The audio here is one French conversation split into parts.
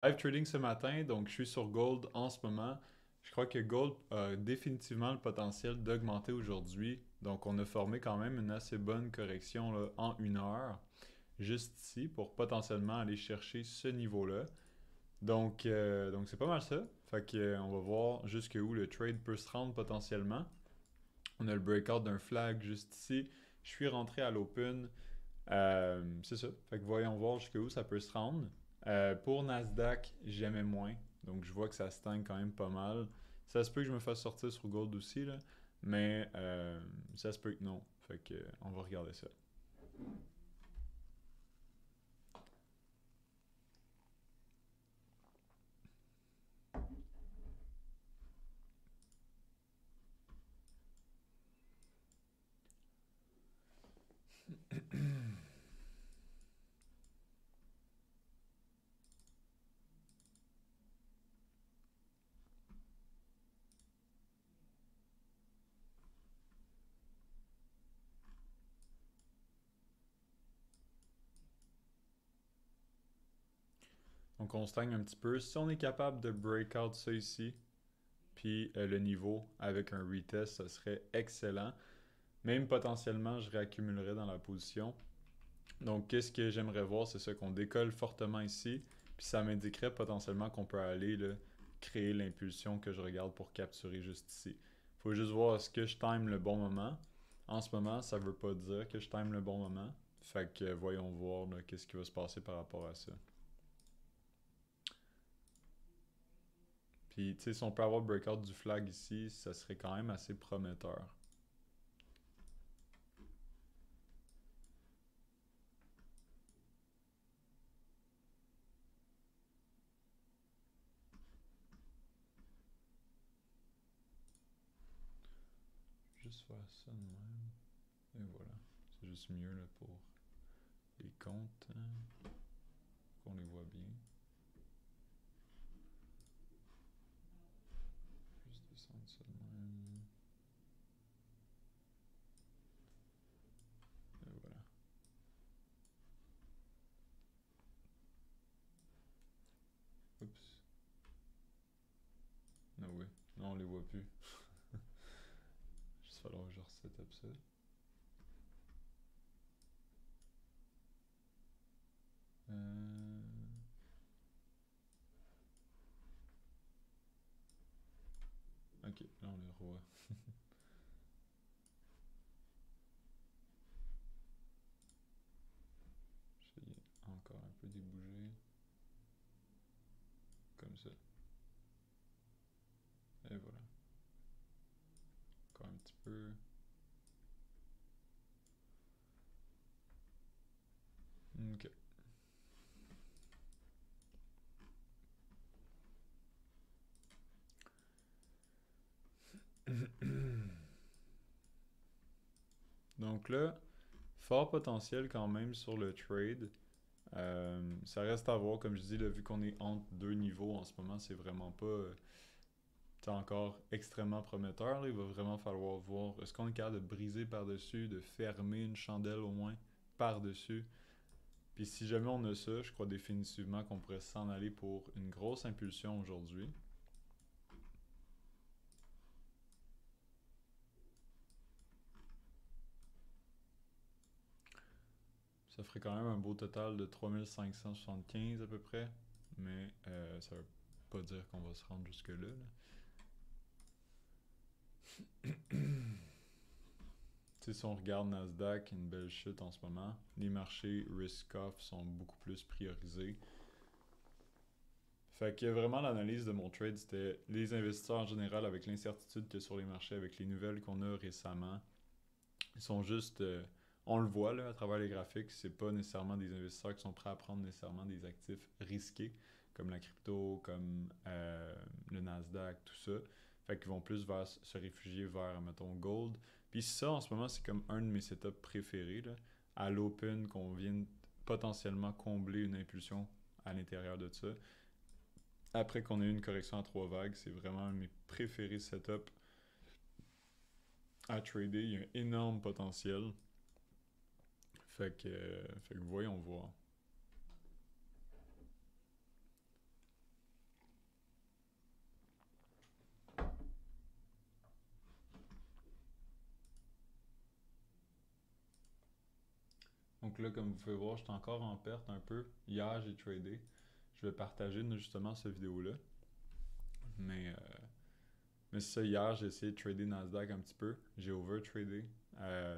Live trading ce matin, donc je suis sur Gold en ce moment. Je crois que Gold a définitivement le potentiel d'augmenter aujourd'hui. Donc on a formé quand même une assez bonne correction là, en 1 heure, juste ici, pour potentiellement aller chercher ce niveau-là. Donc c'est pas mal ça. Fait que, on va voir jusqu'où le trade peut se rendre potentiellement. On a le breakout d'un flag juste ici. Je suis rentré à l'open. C'est ça. Fait que voyons voir jusqu'où ça peut se rendre. Pour Nasdaq, j'aimais moins. Donc je vois que ça stagne quand même pas mal. Ça se peut que je me fasse sortir sur Gold aussi, là. Mais ça se peut que non. Fait que on va regarder ça. Donc on stagne un petit peu. Si on est capable de break out ça ici, puis le niveau avec un retest, ça serait excellent. Même potentiellement, je réaccumulerais dans la position. Donc, qu'est-ce que j'aimerais voir, c'est ça qu'on décolle fortement ici, puis ça m'indiquerait potentiellement qu'on peut aller là, créer l'impulsion que je regarde pour capturer juste ici. Faut juste voir est-ce que je time le bon moment. En ce moment, ça veut pas dire que je time le bon moment. Fait que voyons voir là, qu'est-ce qui va se passer par rapport à ça. Puis, tu sais, si on peut avoir le breakout du flag ici, ça serait quand même assez prometteur. Juste faire ça de même. Et voilà. C'est juste mieux là, pour les comptes, hein, qu'on les voit bien. Juste descendre ça de même. Et voilà. Oups. Non, oui. Non, on les voit plus. Juste falloir que je reset up ça. Euh... Ok, là on les revoit. J'essaye encore un peu débouger. Comme ça. Et voilà. Encore un petit peu. Ok. Donc là, fort potentiel quand même sur le trade. Ça reste à voir, comme je dis, là, vu qu'on est entre deux niveaux en ce moment, c'est vraiment pas encore extrêmement prometteur. Là. Il va vraiment falloir voir est-ce qu'on est capable de briser par-dessus, de fermer une chandelle au moins par-dessus. Puis si jamais on a ça, je crois définitivement qu'on pourrait s'en aller pour une grosse impulsion aujourd'hui. Ça ferait quand même un beau total de 3575 à peu près. Mais ça veut pas dire qu'on va se rendre jusque-là. Là. Tu sais, si on regarde Nasdaq, une belle chute en ce moment. Les marchés risk-off sont beaucoup plus priorisés. Fait que vraiment l'analyse de mon trade, c'était les investisseurs en général avec l'incertitude qu'il y a sur les marchés, avec les nouvelles qu'on a récemment. Ils sont juste, on le voit là, à travers les graphiques, c'est pas nécessairement des investisseurs qui sont prêts à prendre nécessairement des actifs risqués, comme la crypto, comme le Nasdaq, tout ça. Fait qu'ils vont plus se réfugier vers, mettons, gold. Puis ça, en ce moment, c'est comme un de mes setups préférés, là, à l'open, qu'on vienne potentiellement combler une impulsion à l'intérieur de ça. Après qu'on ait eu une correction à trois vagues, c'est vraiment un de mes préférés setups à trader. Il y a un énorme potentiel. Fait que voyons voir. Donc là, comme vous pouvez voir, je suis encore en perte un peu. Hier, j'ai tradé. Je vais partager justement cette vidéo-là. Mais, euh, mais c'est ça, hier, j'ai essayé de trader Nasdaq un petit peu. J'ai overtradé.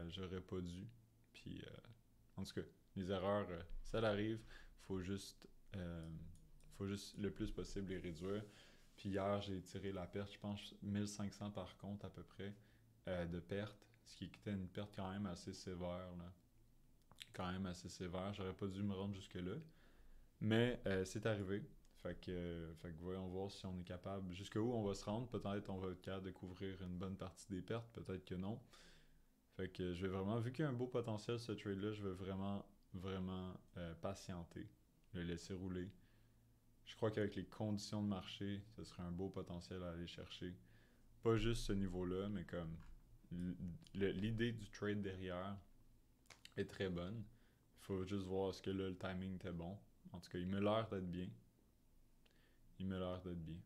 J'aurais pas dû. Puis, en tout cas, les erreurs, ça arrive. Faut juste, euh, faut juste le plus possible les réduire. Puis hier, j'ai tiré la perte, je pense 1500 par compte à peu près de perte, ce qui était une perte quand même assez sévère, là. Quand même assez sévère. J'aurais pas dû me rendre jusque-là. Mais c'est arrivé. Fait que voyons voir si on est capable. Jusqu'où on va se rendre. Peut-être on va être capable de couvrir une bonne partie des pertes. Peut-être que non. Fait que je vais vraiment, vu qu'il y a un beau potentiel ce trade-là, je vais vraiment, vraiment patienter. Le laisser rouler. Je crois qu'avec les conditions de marché, ce serait un beau potentiel à aller chercher. Pas juste ce niveau-là, mais comme l'idée du trade derrière est très bonne. Il faut juste voir est-ce que là le timing était bon. En tout cas, il me l'air d'être bien. Il me l'air d'être bien.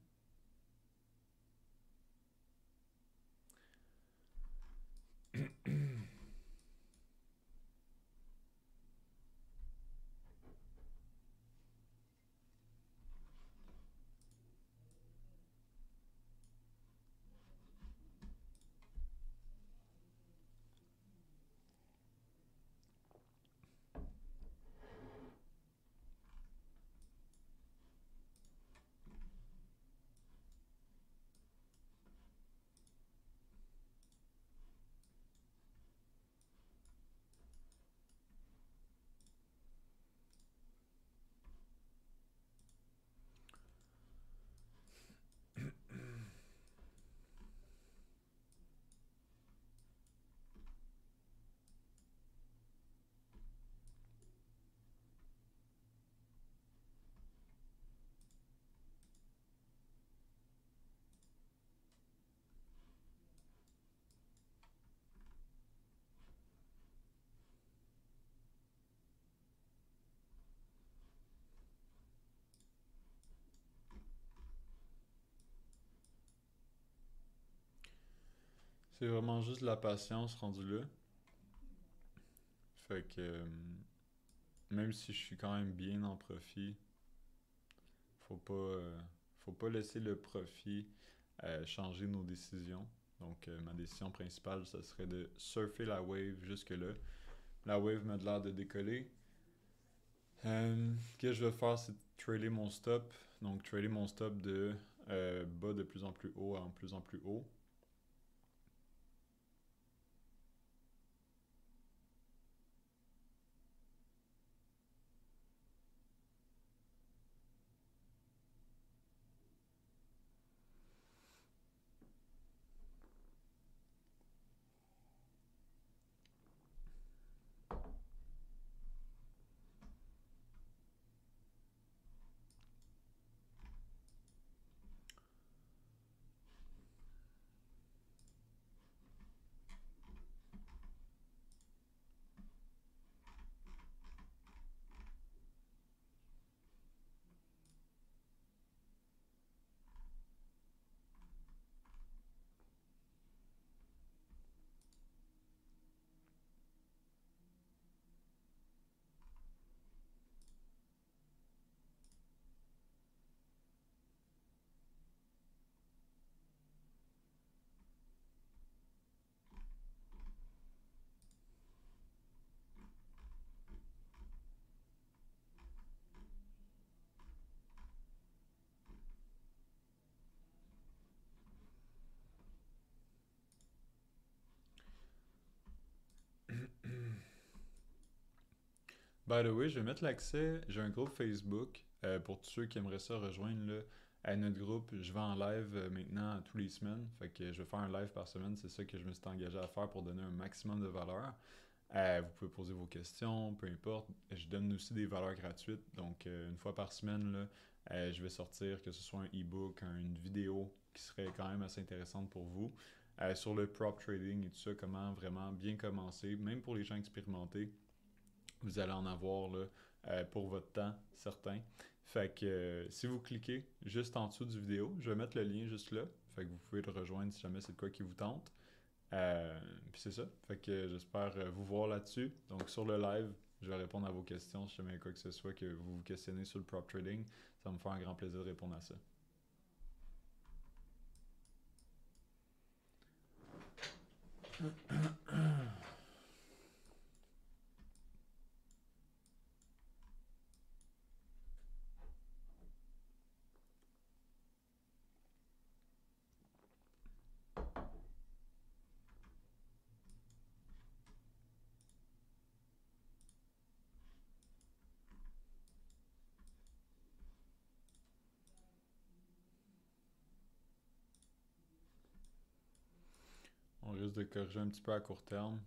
C'est vraiment juste de la patience rendu là. Fait que même si je suis quand même bien en profit, faut pas, euh, faut pas laisser le profit changer nos décisions. Donc ma décision principale, ça serait de surfer la wave jusque-là. La wave m'a l'air de décoller. Ce que je vais faire, c'est trader mon stop. Donc trader mon stop de bas de plus en plus haut en plus en plus haut. By the way, je vais mettre l'accès. J'ai un groupe Facebook pour tous ceux qui aimeraient ça rejoindre là, à notre groupe. Je vais en live maintenant tous les semaines. Fait que je vais faire un live par semaine. C'est ça que je me suis engagé à faire pour donner un maximum de valeur. Vous pouvez poser vos questions, peu importe. Je donne aussi des valeurs gratuites. Donc, une fois par semaine, là, je vais sortir que ce soit un e-book, une vidéo qui serait quand même assez intéressante pour vous. Sur le prop trading et tout ça, comment vraiment bien commencer, même pour les gens expérimentés. Vous allez en avoir là, pour votre temps, certain. Fait que si vous cliquez juste en dessous du vidéo, je vais mettre le lien juste là. Fait que vous pouvez le rejoindre si jamais c'est de quoi qui vous tente. Puis c'est ça. Fait que j'espère vous voir là-dessus. Donc sur le live, Je vais répondre à vos questions si jamais quoi que ce soit que vous vous questionnez sur le prop trading. Ça va me faire un grand plaisir de répondre à ça. On risque de corriger un petit peu à court terme,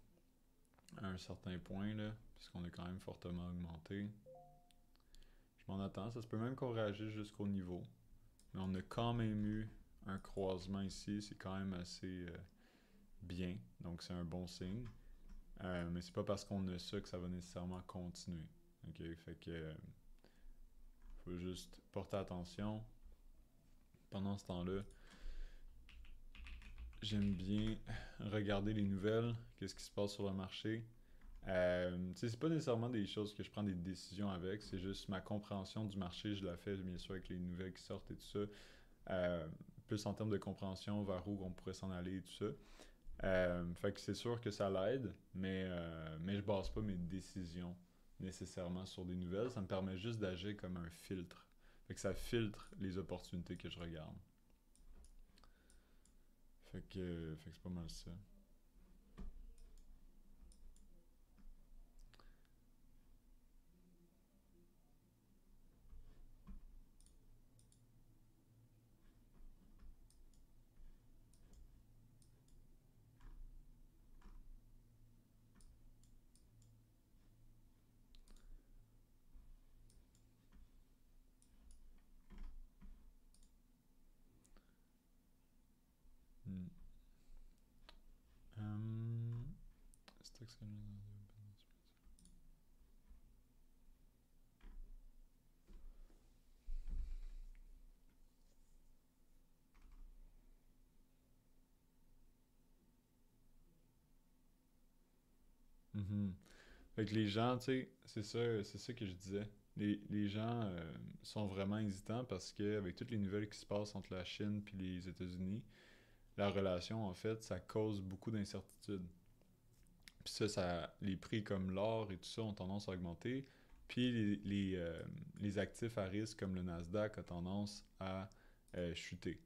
à un certain point, là, puisqu'on est quand même fortement augmenté. Je m'en attends, ça se peut même qu'on réagisse jusqu'au niveau. Mais on a quand même eu un croisement ici, c'est quand même assez bien, donc c'est un bon signe. Mais c'est pas parce qu'on a ça que ça va nécessairement continuer. Ok, fait que faut juste porter attention. Pendant ce temps-là, j'aime bien regarder les nouvelles, qu'est-ce qui se passe sur le marché. C'est pas nécessairement des choses que je prends des décisions avec, c'est juste ma compréhension du marché, je la fais bien sûr avec les nouvelles qui sortent et tout ça. Plus en termes de compréhension vers où on pourrait s'en aller et tout ça. Fait que c'est sûr que ça l'aide, mais je base pas mes décisions nécessairement sur des nouvelles. Ça me permet juste d'agir comme un filtre. Fait que ça filtre les opportunités que je regarde. Fait que c'est pas mal ça. Hmm. Hum, Stocks Mhm. Fait que les gens, tu sais, c'est ça que je disais. Les gens sont vraiment hésitants parce qu'avec toutes les nouvelles qui se passent entre la Chine et les États-Unis, la relation, en fait, ça cause beaucoup d'incertitudes. Puis les prix comme l'or et tout ça ont tendance à augmenter. Puis les actifs à risque comme le Nasdaq ont tendance à chuter.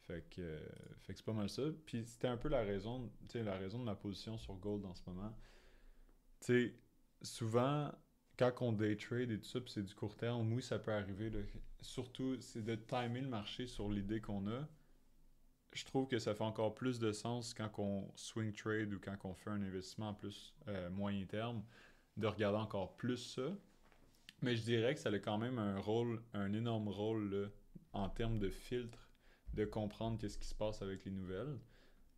Fait que c'est pas mal ça. Puis c'était un peu la raison de ma position sur Gold en ce moment. Tu sais, souvent, quand on day trade et tout ça, puis c'est du court terme, oui, ça peut arriver. Là. Surtout, c'est de timer le marché sur l'idée qu'on a. Je trouve que ça fait encore plus de sens quand on swing trade ou quand on fait un investissement en plus moyen terme, de regarder encore plus ça. Mais je dirais que ça a quand même un rôle, un énorme rôle là, en termes de filtre, de comprendre qu'est-ce qui se passe avec les nouvelles.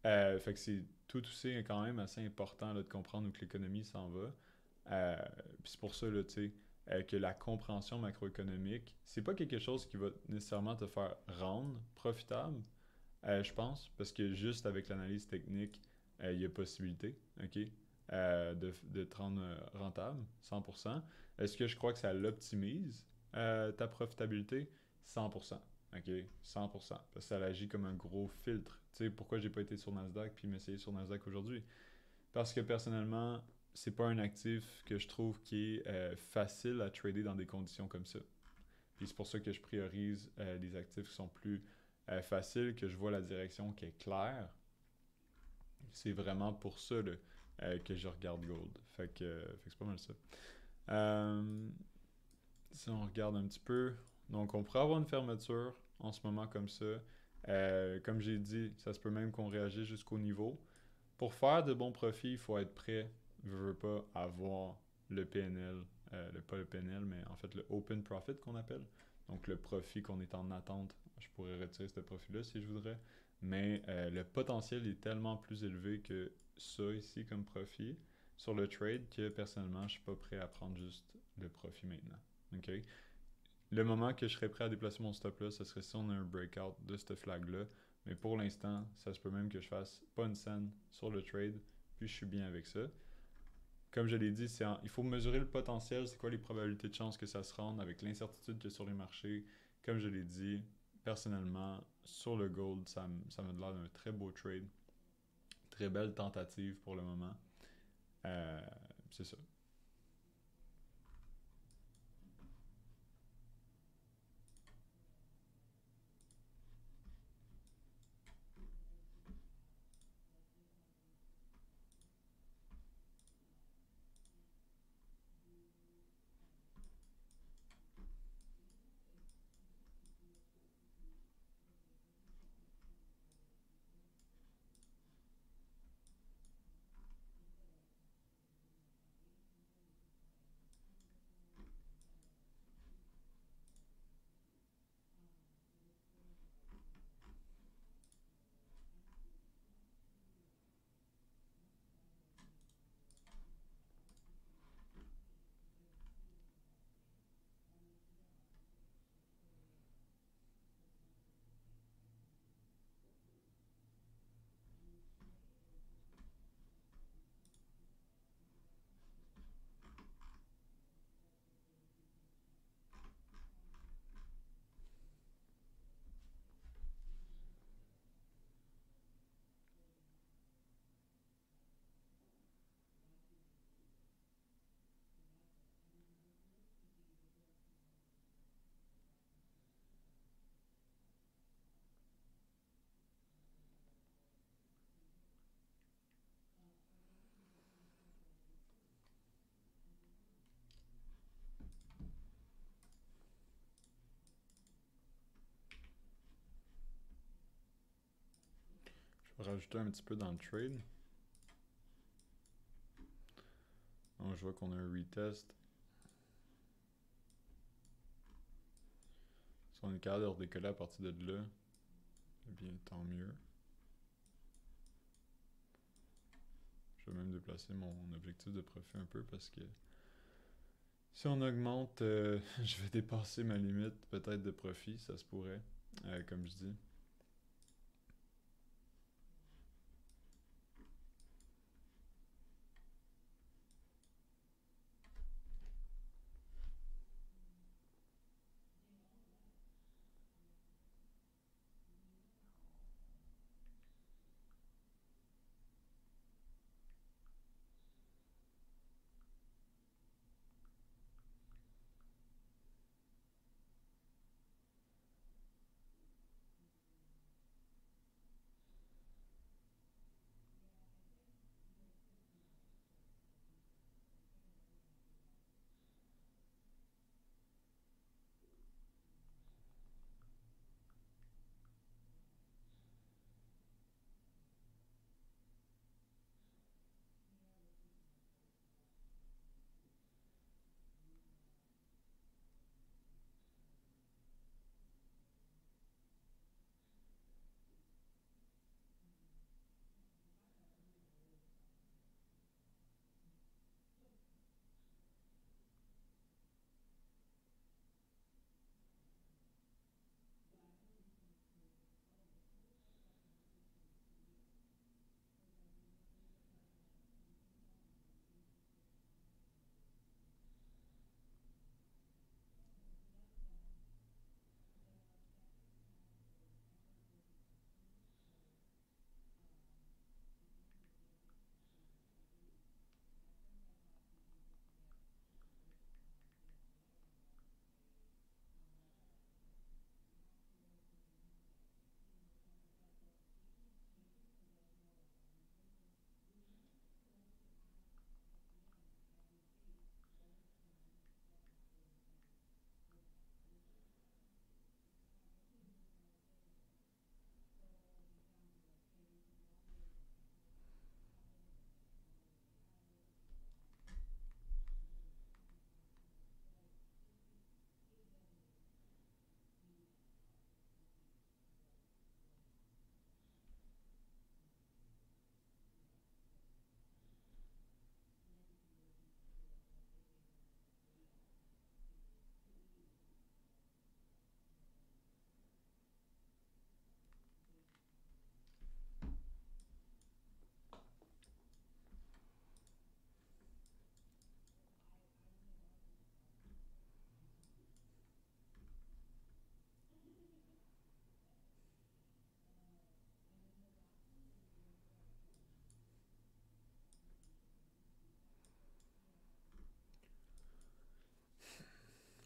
Fait que c'est tout aussi quand même assez important là, de comprendre où que l'économie s'en va. Puis c'est pour ça là, que la compréhension macroéconomique, c'est pas quelque chose qui va nécessairement te faire rendre profitable, je pense, parce que juste avec l'analyse technique, il y a possibilité, OK, de te rendre rentable, 100%. Est-ce que je crois que ça l'optimise, ta profitabilité? 100%. OK, 100%. Parce que ça agit comme un gros filtre. Tu sais, pourquoi j'ai pas été sur Nasdaq puis m'essayer sur Nasdaq aujourd'hui? Parce que personnellement, c'est pas un actif que je trouve qui est facile à trader dans des conditions comme ça. Puis c'est pour ça que je priorise des actifs qui sont plus faciles, que je vois la direction qui est claire. C'est vraiment pour ça là, que je regarde Gold. Fait que c'est pas mal ça. Euh, Si on regarde un petit peu, donc on pourrait avoir une fermeture en ce moment comme ça. Comme j'ai dit, ça se peut même qu'on réagisse jusqu'au niveau. Pour faire de bons profits, il faut être prêt, je veux pas, à avoir le PNL, pas le PNL, mais en fait le Open Profit qu'on appelle. Donc le profit qu'on est en attente. Je pourrais retirer ce profit-là si je voudrais. Mais le potentiel est tellement plus élevé que ça ici comme profit sur le trade que personnellement, je suis pas prêt à prendre juste le profit maintenant. OK? Le moment que je serais prêt à déplacer mon stop là, ce serait si on a un breakout de cette flag-là. Mais pour l'instant, ça se peut même que je fasse pas une scène sur le trade, puis je suis bien avec ça. Comme je l'ai dit, il faut mesurer le potentiel, c'est quoi les probabilités de chance que ça se rende avec l'incertitude qu'il y a sur les marchés. Comme je l'ai dit, personnellement, sur le gold, ça m'a l'air d'un très beau trade. Très belle tentative pour le moment. Euh, c'est ça. Je vais rajouter un petit peu dans le trade. Donc, je vois qu'on a un retest. Si on est capable de redécoller à partir de là, eh bien, tant mieux. Je vais même déplacer mon objectif de profit un peu parce que si on augmente, je vais dépasser ma limite peut-être de profit, ça se pourrait, comme je dis.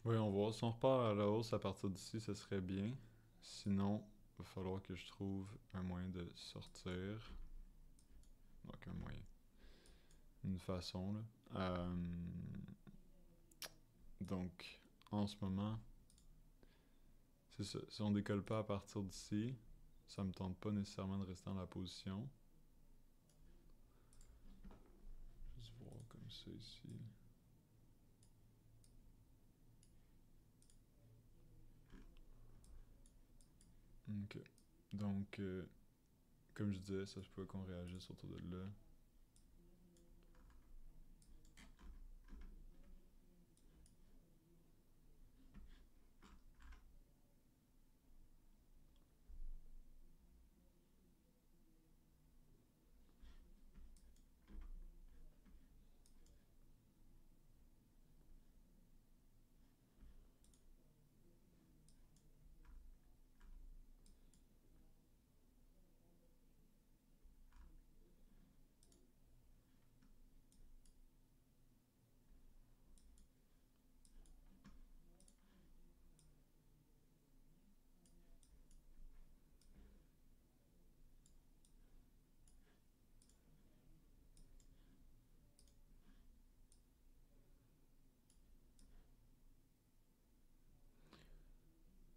Voyons voir. Si on repart à la hausse à partir d'ici, ça serait bien. Sinon, il va falloir que je trouve un moyen de sortir. Donc, un moyen. Une façon, là. Donc, en ce moment, c'est ça. Si on décolle pas à partir d'ici, ça me tente pas nécessairement de rester dans la position. Juste voir comme ça ici. Ok. Donc, comme je disais, ça se peut qu'on réagisse autour de là.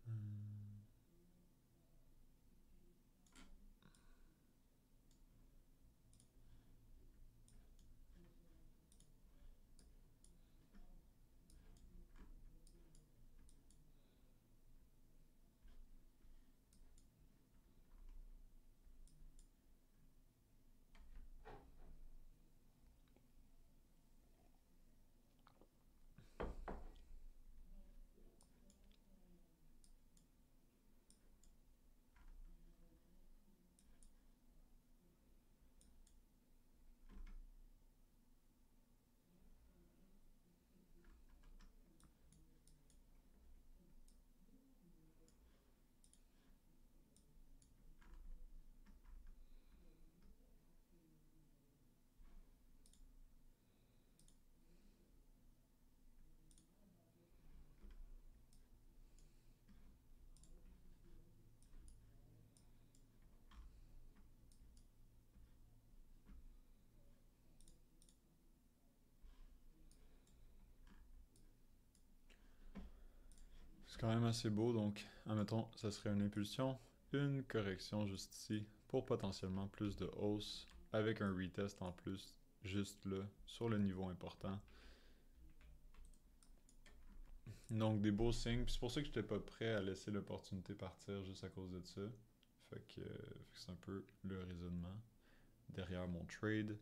Hmm. C'est quand même assez beau, donc, admettons, ça serait une impulsion, une correction juste ici, pour potentiellement plus de hausse, avec un retest en plus, juste là, sur le niveau important. Donc, des beaux signes, puis c'est pour ça que j'étais pas prêt à laisser l'opportunité partir juste à cause de ça. Fait que c'est un peu le raisonnement derrière mon trade.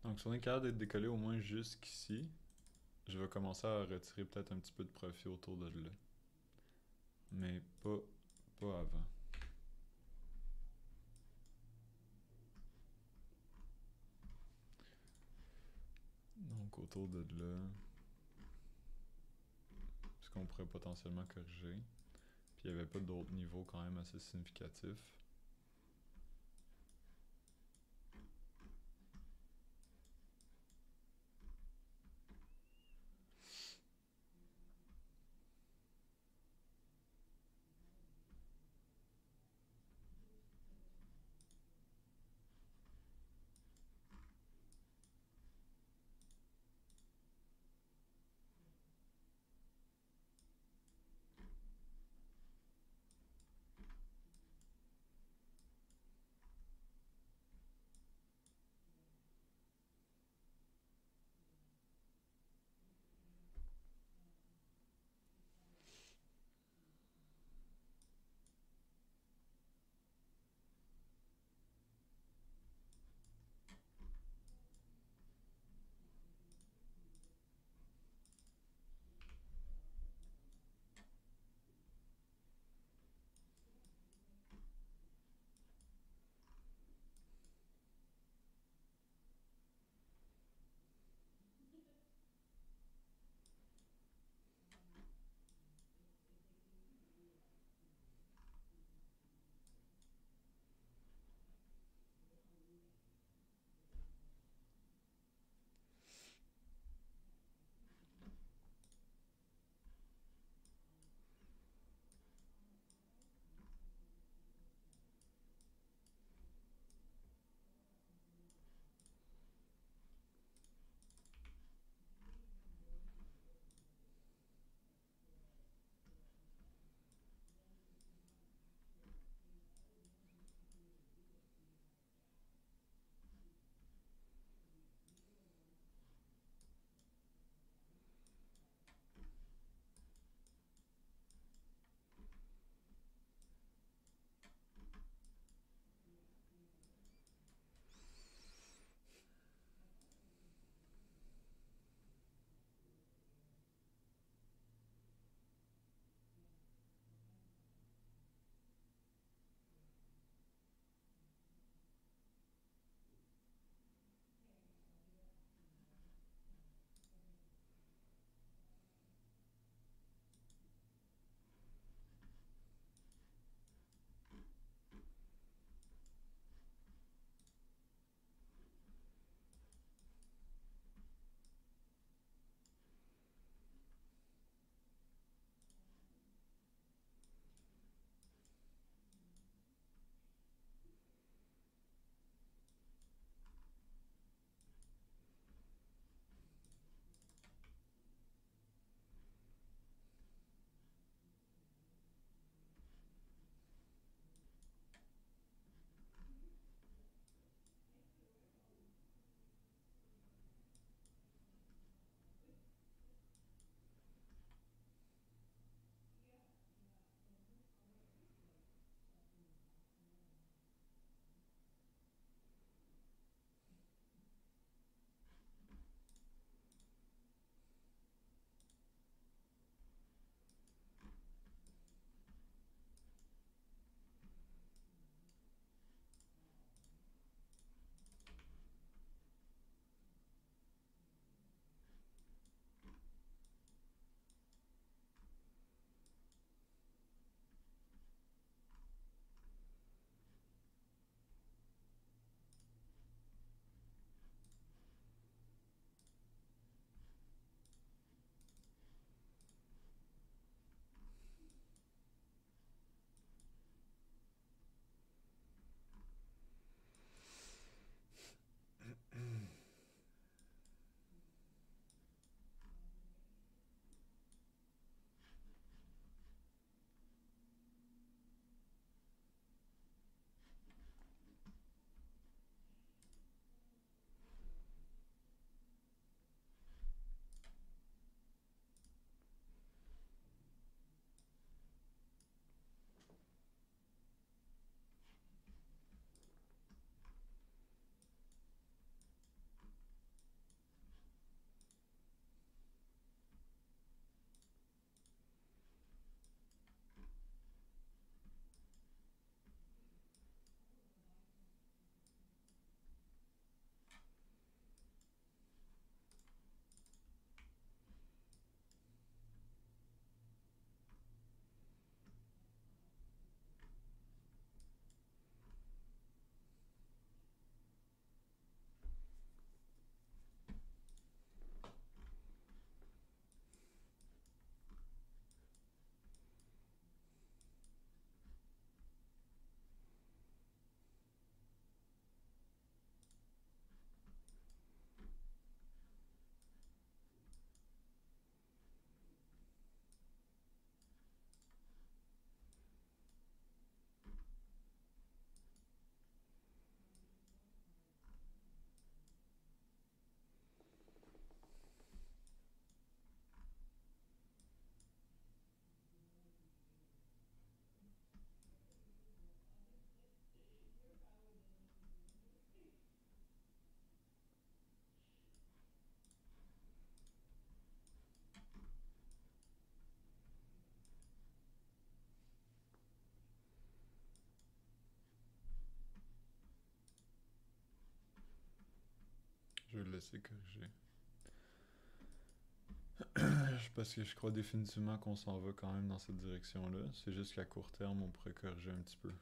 Donc, si on est capable d'être décollé au moins jusqu'ici, je vais commencer à retirer peut-être un petit peu de profit autour de là. Mais pas avant. Donc, autour de là, ce qu'on pourrait potentiellement corriger. Puis il n'y avait pas d'autres niveaux quand même assez significatifs. vais le laisser corriger. Parce que je crois définitivement qu'on s'en va quand même dans cette direction-là. C'est juste qu'à court terme, on pourrait corriger un petit peu.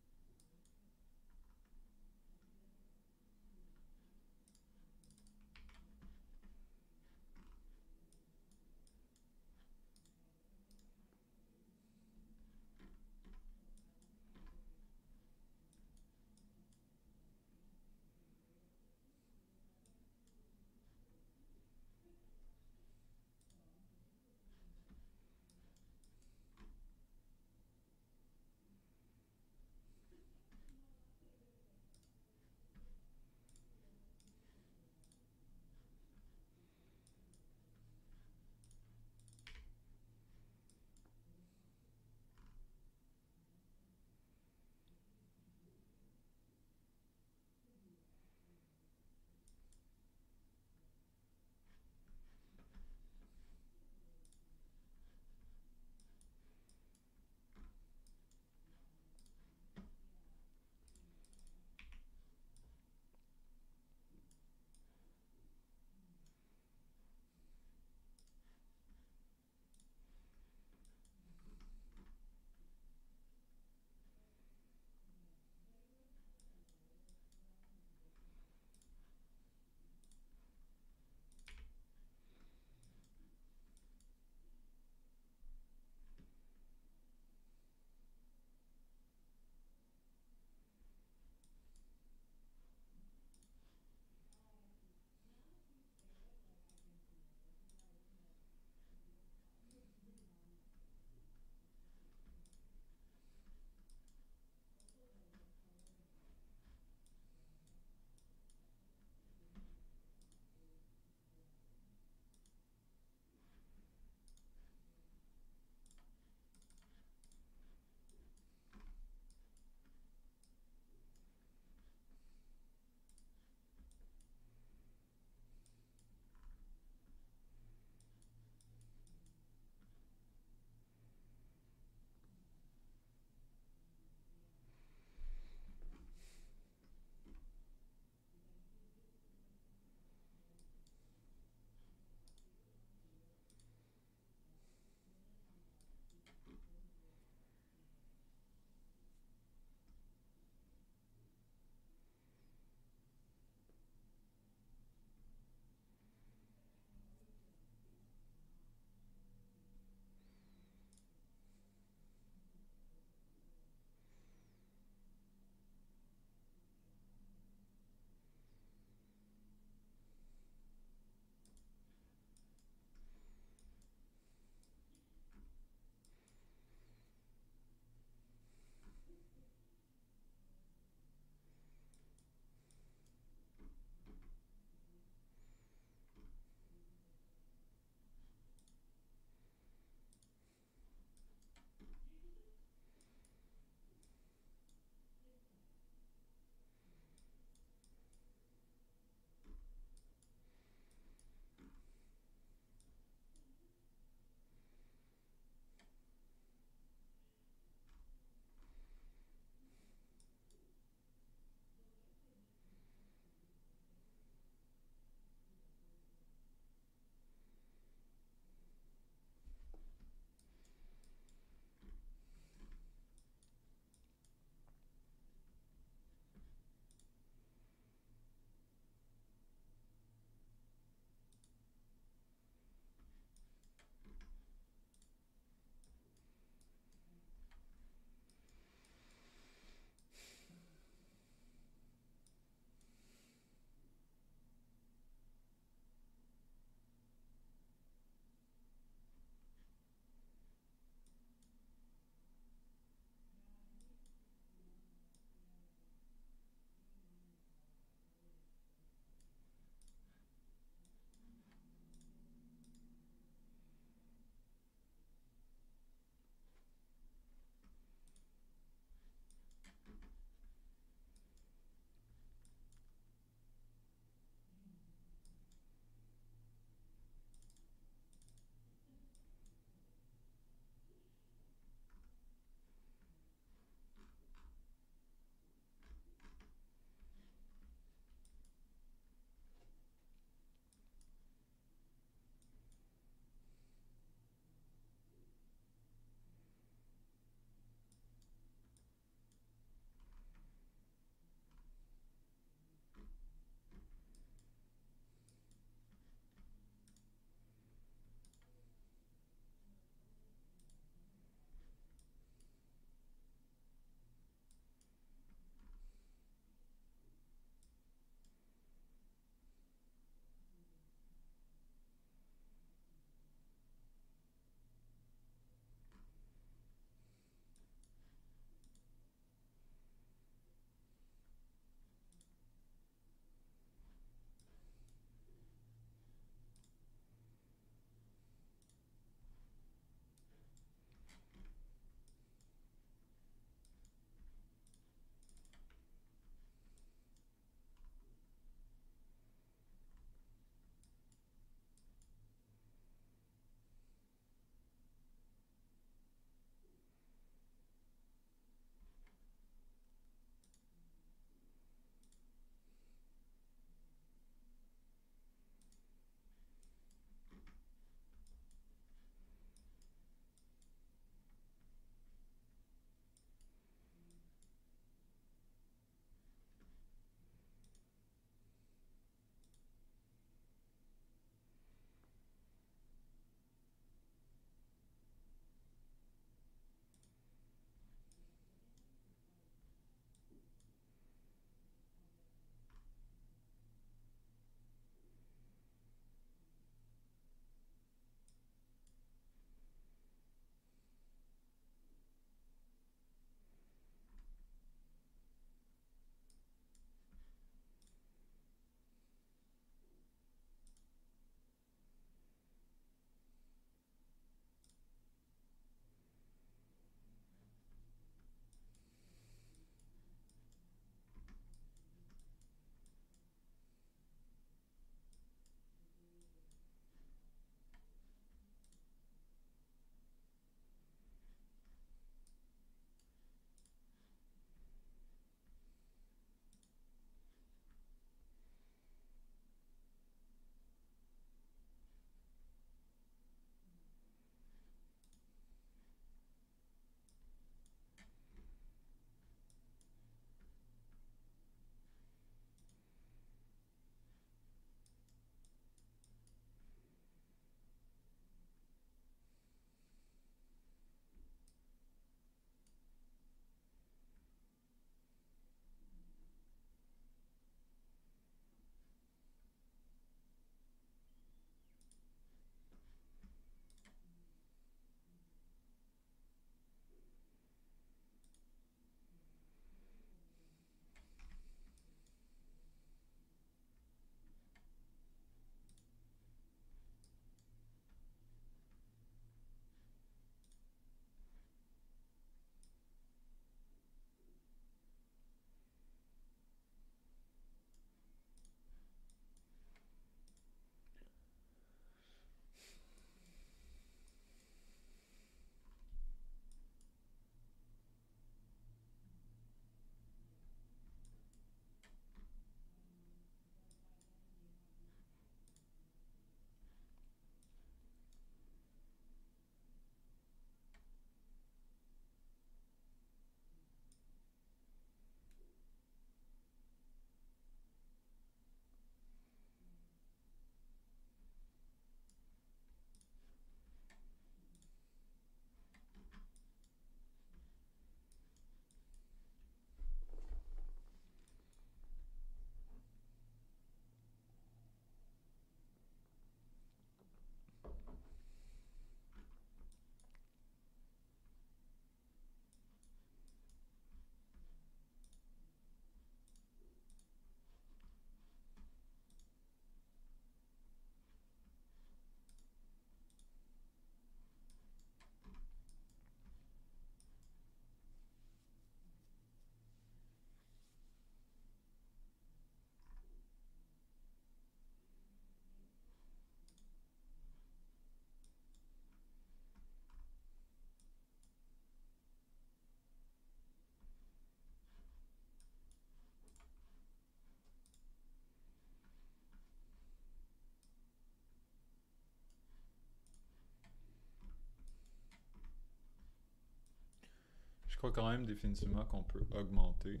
crois quand même définitivement qu'on peut augmenter.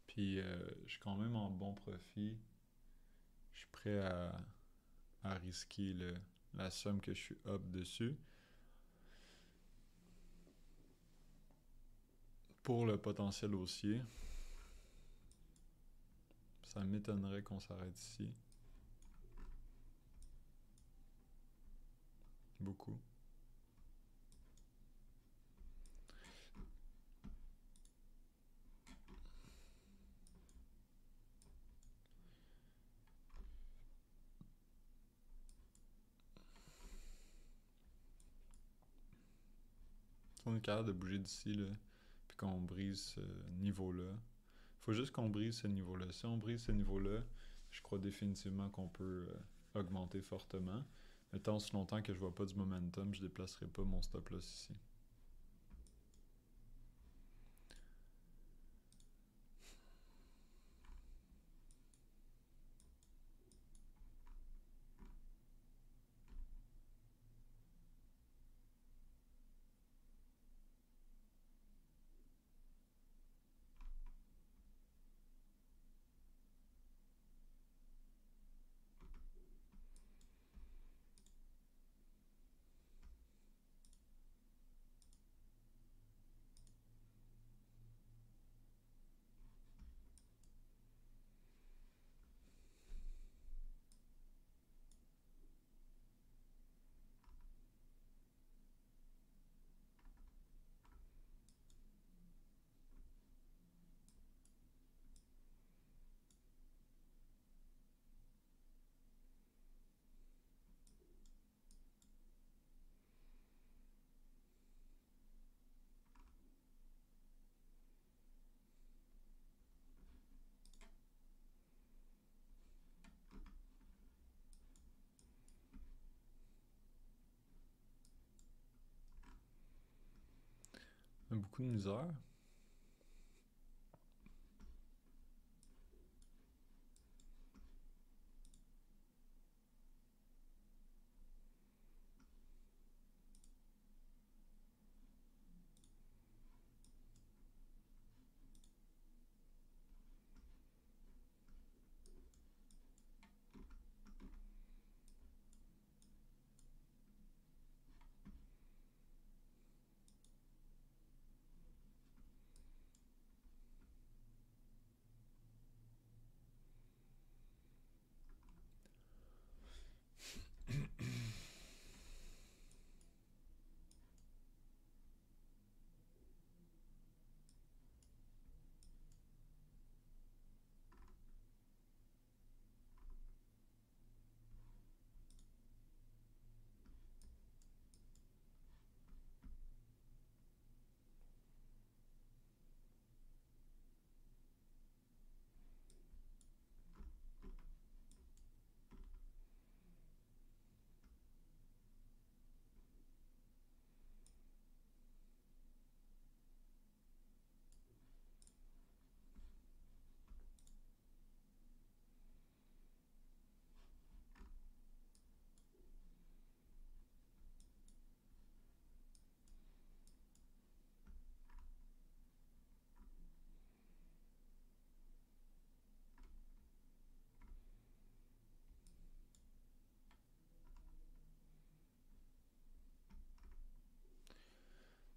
Puis je suis quand même en bon profit. Je suis prêt à risquer la somme que je suis up dessus. Pour le potentiel haussier, ça m'étonnerait qu'on s'arrête ici. Beaucoup. Si on est capable de bouger d'ici, là, puis qu'on brise ce niveau-là, faut juste qu'on brise ce niveau-là. Si on brise ce niveau-là, je crois définitivement qu'on peut augmenter fortement. Mais tant si longtemps que je vois pas du momentum, je déplacerai pas mon stop loss ici. On a beaucoup de misère.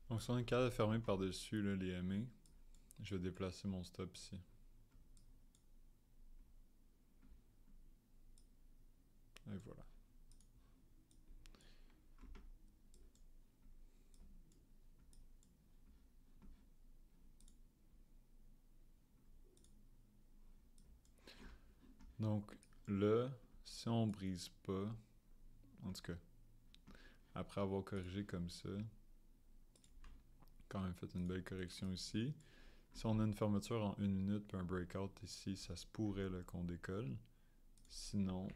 Donc si on est capable de fermer par-dessus les MA, je vais déplacer mon stop ici. Et voilà. Donc là, si on brise pas, en tout cas, après avoir corrigé comme ça, quand même fait une belle correction ici. Si on a une fermeture en 1 minute puis un breakout ici, ça se pourrait qu'on décolle. Sinon,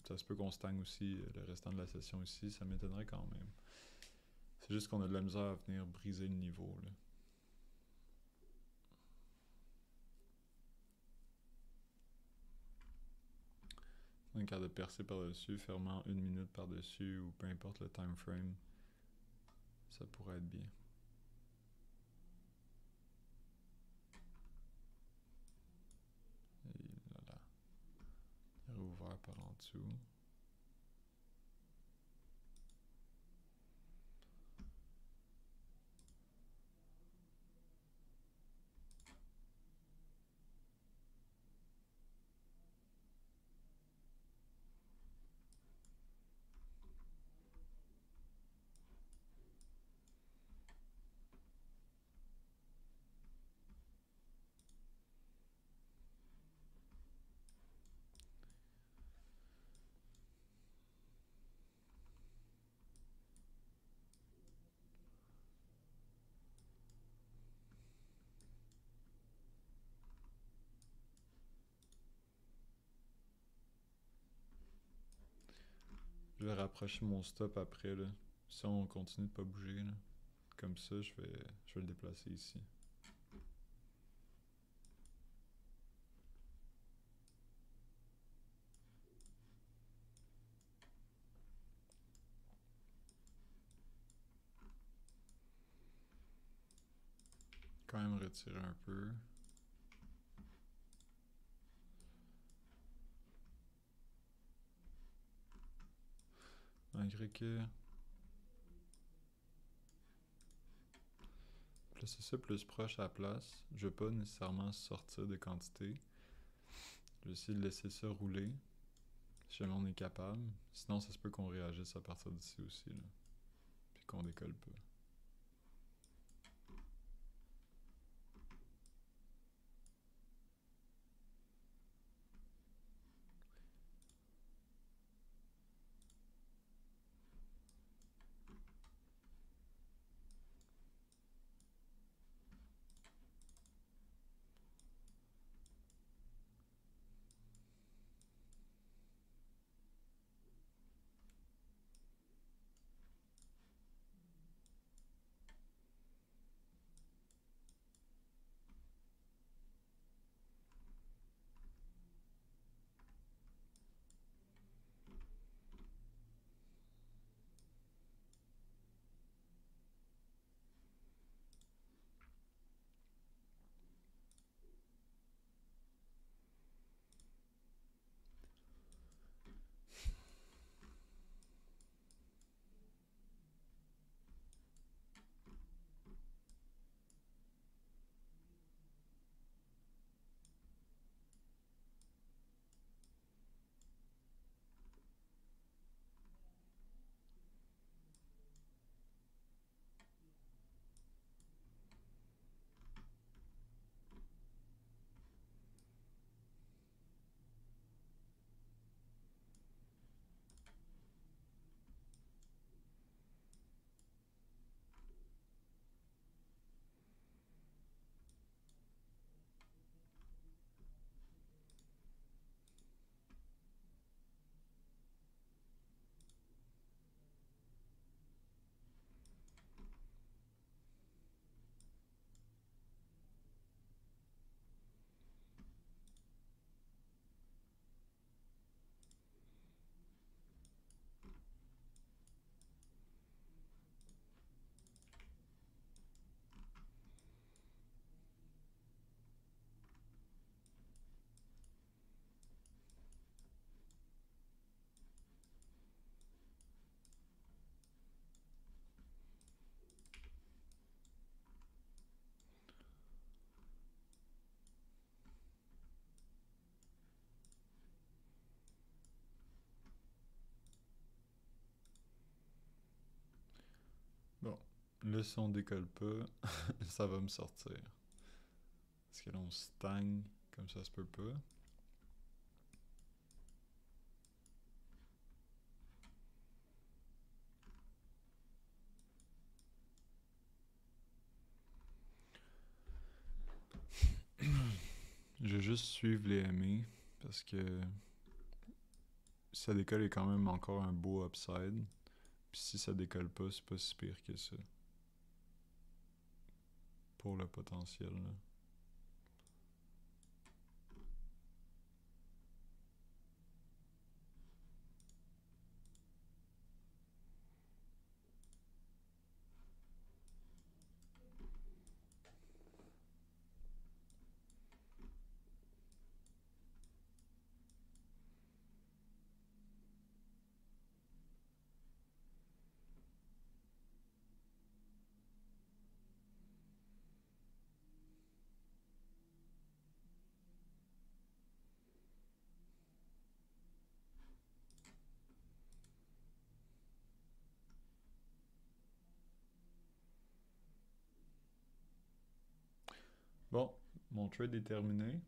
ça se peut qu'on stagne aussi le restant de la session ici, ça m'étonnerait quand même. C'est juste qu'on a de la misère à venir briser le niveau, là. On est capable de percer par-dessus, fermant 1 minute par-dessus ou peu importe le time frame. Ça pourrait être bien. Et voilà. Rouvert par en dessous. Je vais rapprocher mon stop après, là. Si on continue de pas bouger, là. Comme ça, je vais le déplacer ici. Quand même retirer un peu. Malgré que... Placer ça plus proche à la place. Je vais pas nécessairement sortir de quantité. Je vais essayer de laisser ça rouler. Si jamais on est capable. Sinon, ça se peut qu'on réagisse à partir d'ici aussi, là. Puis qu'on décolle pas. Bon. Là, si on décolle pas, ça va me sortir. Parce que là, on stagne comme ça se peut pas. Je vais juste suivre les MA parce que ça décolle est quand même encore un beau upside. Puis si ça décolle pas, c'est pas si pire que ça. Pour le potentiel, là. Bon, mon trade est terminé.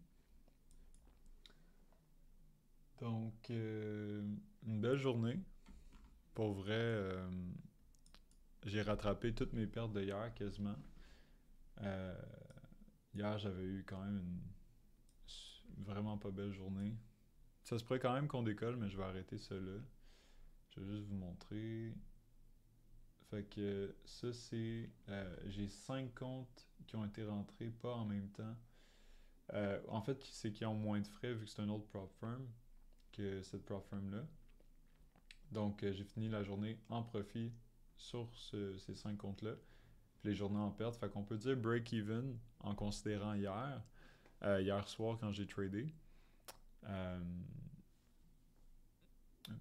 Donc, une belle journée. Pour vrai, j'ai rattrapé toutes mes pertes de hier quasiment. Euh, Hier, j'avais eu quand même une vraiment pas belle journée. Ça se pourrait quand même qu'on décolle, mais je vais arrêter ça là. Je vais juste vous montrer. Fait que ça, c'est. J'ai 5 comptes qui ont été rentrés, pas en même temps. En fait, c'est qu'ils ont moins de frais vu que c'est un autre prop firm que cette prop firm-là. Donc, j'ai fini la journée en profit sur ces 5 comptes-là. Puis les journées en perte. Fait qu'on peut dire break-even en considérant hier soir quand j'ai tradé. Euh,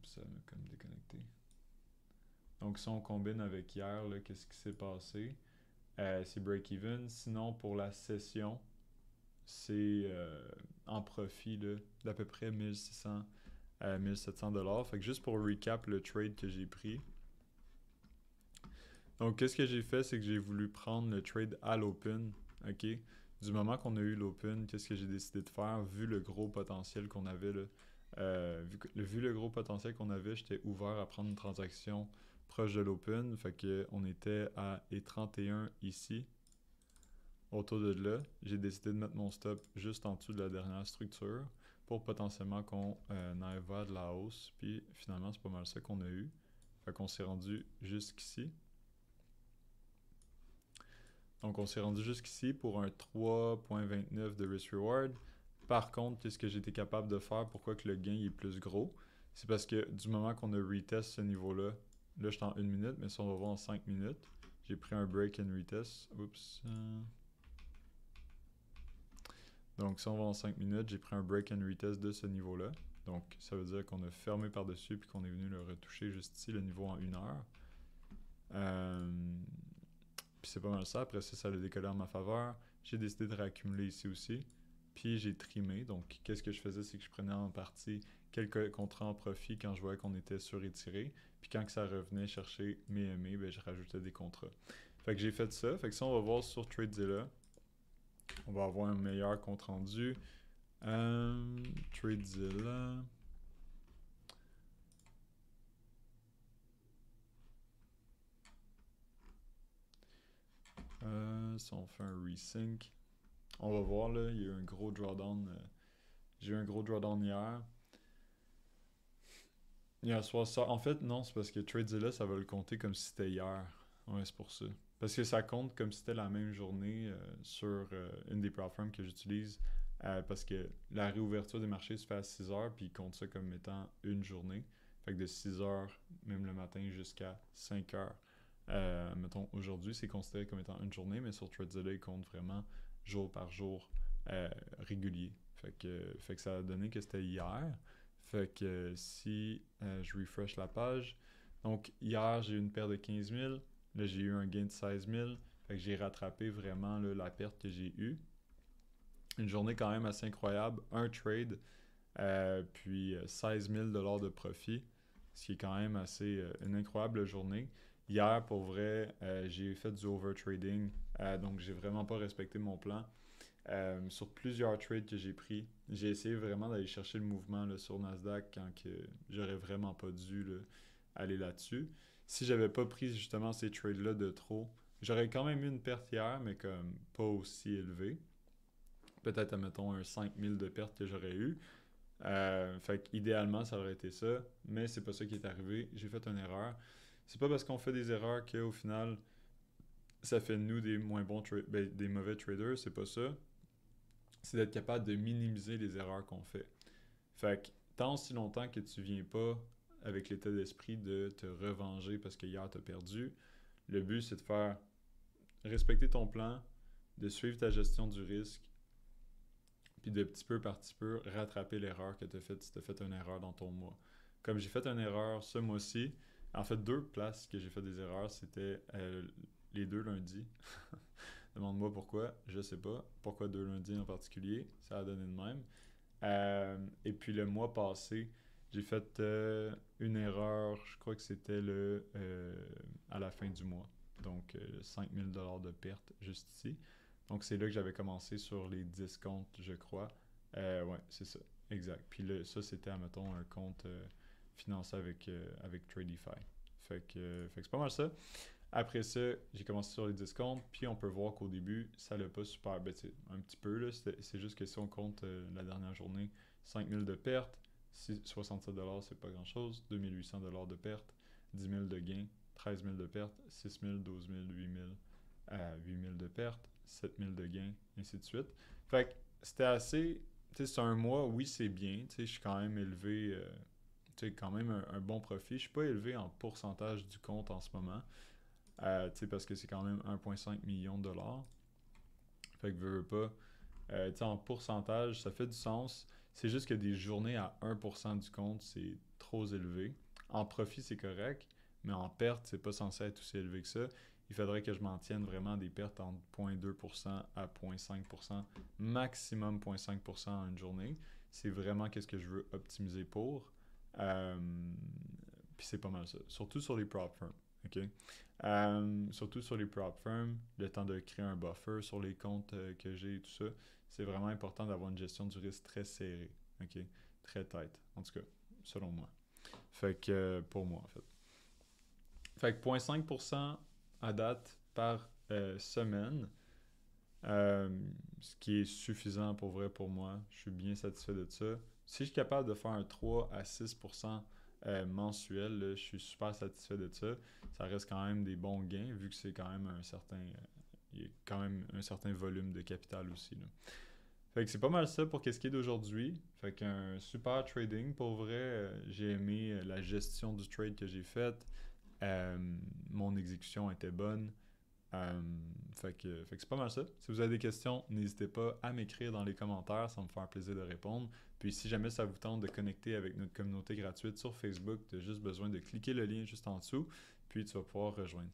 ça m'a comme déconnecté. Donc, si on combine avec hier, là, qu'est-ce qui s'est passé? C'est break-even. Sinon, pour la session, c'est en profit d'à peu près 1600 à 1700$. Fait que juste pour recap le trade que j'ai pris. Donc, qu'est-ce que j'ai fait? C'est que j'ai voulu prendre le trade à l'open. OK? Du moment qu'on a eu l'open, qu'est-ce que j'ai décidé de faire? Vu le gros potentiel qu'on avait, là, vu le gros potentiel qu'on avait, j'étais ouvert à prendre une transaction proche de l'open. Fait que on était à E31 ici. Autour de là, j'ai décidé de mettre mon stop juste en dessous de la dernière structure pour potentiellement qu'on aille vers de la hausse. Puis finalement, c'est pas mal ça qu'on a eu. Fait qu'on s'est rendu jusqu'ici. Donc on s'est rendu jusqu'ici pour un 3.29 de risk reward. Par contre, qu'est-ce que j'étais capable de faire? Pourquoi que le gain est plus gros? C'est parce que du moment qu'on a retest ce niveau-là, là je suis en 1 minute, mais si on va voir en 5 minutes, j'ai pris un break and retest. Oups. Donc, si on va en 5 minutes, j'ai pris un break and retest de ce niveau-là. Donc, ça veut dire qu'on a fermé par-dessus puis qu'on est venu le retoucher juste ici, le niveau en 1 heure. Puis c'est pas mal ça. Après ça, ça l'a décollé en ma faveur. J'ai décidé de réaccumuler ici aussi. Puis j'ai trimé. Donc, qu'est-ce que je faisais? C'est que je prenais en partie quelques contrats en profit quand je voyais qu'on était surétiré. Puis quand que ça revenait chercher mes MA, ben, je rajoutais des contrats. Fait que j'ai fait ça. Fait que ça, on va voir sur TradeZilla. On va avoir un meilleur compte rendu. TradeZilla. Si on fait un resync, on va voir là, il y a eu un gros drawdown. J'ai eu un gros drawdown hier. Hier soir, ça. En fait, non, c'est parce que TradeZilla, ça va le compter comme si c'était hier. Ouais, c'est pour ça. Parce que ça compte comme si c'était la même journée sur une des plateformes que j'utilise. Parce que la réouverture des marchés se fait à 6 heures, puis il compte ça comme étant une journée. Fait que de 6 heures, même le matin, jusqu'à 5 heures. Mettons, aujourd'hui, c'est considéré comme étant une journée, mais sur TradeZilla, il compte vraiment jour par jour régulier. Fait que ça a donné que c'était hier. Fait que si je refresh la page, donc hier, j'ai eu une perte de 15 000. Là, j'ai eu un gain de 16 000. Fait que j'ai rattrapé vraiment là, la perte que j'ai eue. Une journée quand même assez incroyable. Un trade, puis 16 000 de profit, ce qui est quand même assez une incroyable journée. Hier, pour vrai, j'ai fait du overtrading, donc j'ai vraiment pas respecté mon plan. Sur plusieurs trades que j'ai pris, j'ai essayé vraiment d'aller chercher le mouvement là, sur Nasdaq quand que j'aurais vraiment pas dû là, aller là-dessus. Si j'avais pas pris justement ces trades-là de trop, j'aurais quand même eu une perte hier, mais comme pas aussi élevée. Peut-être, admettons, un 5 000 de perte que j'aurais eu. Fait qu'idéalement, ça aurait été ça, mais c'est pas ça qui est arrivé. J'ai fait une erreur. C'est pas parce qu'on fait des erreurs qu'au final, ça fait de nous des des mauvais traders, c'est pas ça. C'est d'être capable de minimiser les erreurs qu'on fait. Fait que tant aussi longtemps que tu viens pas avec l'état d'esprit de te revenger parce que hier t'as perdu, le but c'est de faire respecter ton plan, de suivre ta gestion du risque, puis de petit peu par petit peu rattraper l'erreur que tu as faite si tu as fait une erreur dans ton mois. Comme j'ai fait une erreur ce mois-ci, en fait 2 places que j'ai fait des erreurs, c'était les 2 lundis. Demande-moi pourquoi, je sais pas. Pourquoi 2 lundis en particulier, ça a donné de même. Et puis le mois passé, j'ai fait une erreur, je crois que c'était à la fin du mois. Donc 5 000 de perte juste ici. Donc, c'est là que j'avais commencé sur les 10 comptes, je crois. Ouais, c'est ça. Exact. Puis là, ça, c'était, admettons, un compte financé avec Tradify. Fait que c'est pas mal ça. Après ça, j'ai commencé sur les 10 comptes, puis on peut voir qu'au début, ça l'a pas super. Ben, un petit peu, là. C'est juste que si on compte la dernière journée, 5000 de pertes, 67$, c'est pas grand chose. 2800$ de pertes, 10 000 de gains, 13 000 de pertes, 6 000, 12 000, 8 000, 8 000 de pertes, 7 000 de gains, ainsi de suite. Fait que c'était assez. Tu sais, c'est un mois, oui, c'est bien. Tu sais, je suis quand même élevé. Tu sais, quand même un bon profit. Je suis pas élevé en pourcentage du compte en ce moment. Tu sais, parce que c'est quand même 1,5 million de dollars. Fait que veux pas. Tu sais, en pourcentage, ça fait du sens. C'est juste que des journées à 1% du compte, c'est trop élevé. En profit, c'est correct, mais en perte, c'est pas censé être aussi élevé que ça. Il faudrait que je m'en tienne vraiment des pertes entre 0,2% à 0,5%, maximum 0,5% en une journée. C'est vraiment qu'est-ce que je veux optimiser pour. Euh, Puis c'est pas mal ça. Surtout sur les prop firms. OK? Surtout sur les prop firms, le temps de créer un buffer sur les comptes que j'ai et tout ça, c'est vraiment important d'avoir une gestion du risque très serrée. OK? Très tight. En tout cas, selon moi. Fait que, pour moi, en fait. Fait que 0,5% à date par semaine, euh, ce qui est suffisant pour vrai pour moi. Je suis bien satisfait de ça. Si je suis capable de faire un 3 à 6% mensuel, là, je suis super satisfait de ça. Ça reste quand même des bons gains vu que c'est quand même un certain. Il y a quand même un certain volume de capital aussi, là. Fait que c'est pas mal ça pour qu'est-ce qui est d'aujourd'hui. Fait qu'un super trading pour vrai. J'ai aimé la gestion du trade que j'ai faite. Euh, Mon exécution était bonne. Euh, fait que c'est pas mal ça. Si vous avez des questions, n'hésitez pas à m'écrire dans les commentaires, ça va me faire plaisir de répondre. Puis si jamais ça vous tente de connecter avec notre communauté gratuite sur Facebook, tu as juste besoin de cliquer le lien juste en dessous, puis tu vas pouvoir rejoindre.